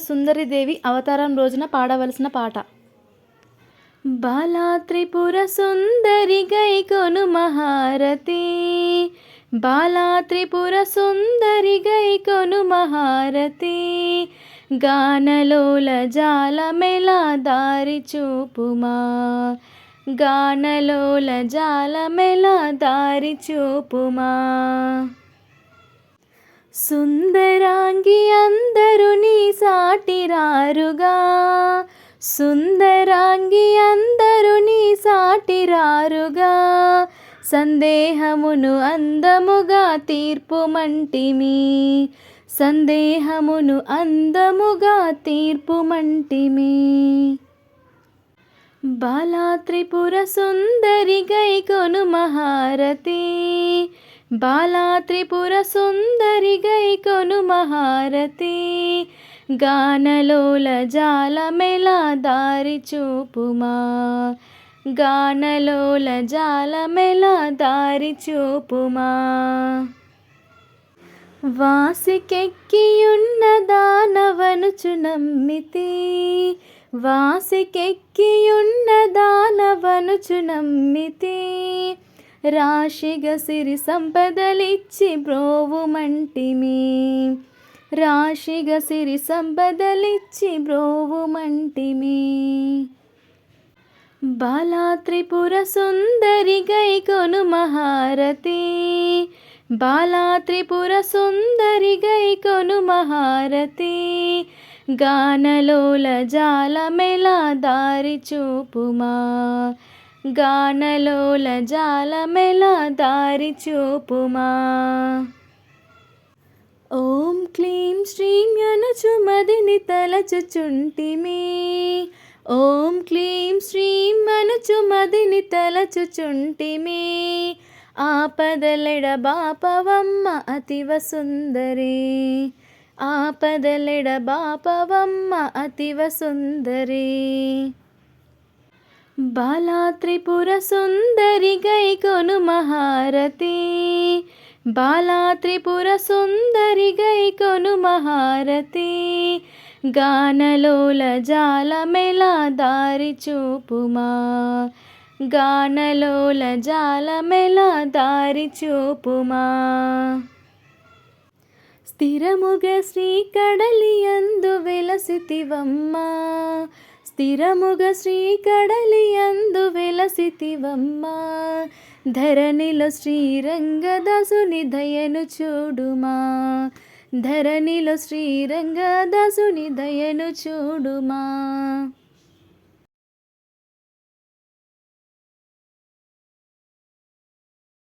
సుందరీదేవి అవతారం రోజున పాడవలసిన పాట. బాలా త్రిపుర సుందరి గైకొను మహారతి, బాలా త్రిపుర సుందరి గైకొను మహారతి, గానలోల జాలమెలా దారి చూపుమా, గానలోల జాలమెలా దారి చూపుమా. సుందరాంగి అందరు నీ సాటిరారుగా, సుందరాంగి అందరు నీ సాటిరారుగా, సందేహమును అందముగా తీర్పుమంటిమి, సందేహమును అందముగా తీర్పుమంటిమి. బాలా త్రిపుర సుందరి గైకొను మహారతి, బాలా త్రిపుర సుందరి గైకొను మహారతి, గానలోల జాలమెలా దారి చూపుమా, గానలోల జాలమెలా దారి చూపుమా. వాసికెక్కియున్న దానవనుచు నమ్మితి, వాసికెక్కియున్న దానవనుచు నమ్మితి, రాశిగ సిరి సంపదలిచ్చి బ్రోవుమంటిమి, రాశిగ సిరి సంపదలిచ్చి బ్రోవుమంటిమి. బాలా త్రిపుర సుందరి గైకొను మహారతి, బాలా త్రిపుర సుందరి గైకొను మహారతి, గానలోల జాలమెలా దారి చూపుమా, గానలోల జాలమెలా దారి చూపుమా. ఓం క్లీం శ్రీం యనుచు మదిని తలచుచుంటిమి, ఓం క్లీం శ్రీం అనుచు మదిని తలచుచుంటిమి, ఆపదలెడ బాపవమ్మ అతివ సుందరి, ఆపదలెడ బాపవమ్మ అతివ సుందరి. బాలా త్రిపుర సుందరి గైకొను మహారతి, బాలా త్రిపుర సుందరి గైకొను మహారతి, గానలోల జాలమెలా దారి చూపుమా, గానలోల జాలమెలా దారి చూపుమా. స్థిరముగ శ్రీ కడలియందు వెలసితివమ్మా, స్థిరముగ శ్రీ కడలియందు వెలసితివమ్మా, ధరణిలో శ్రీరంగదాసుని దయను చూడుమా, ధరణిలో శ్రీరంగదాసుని దయను చూడుమా.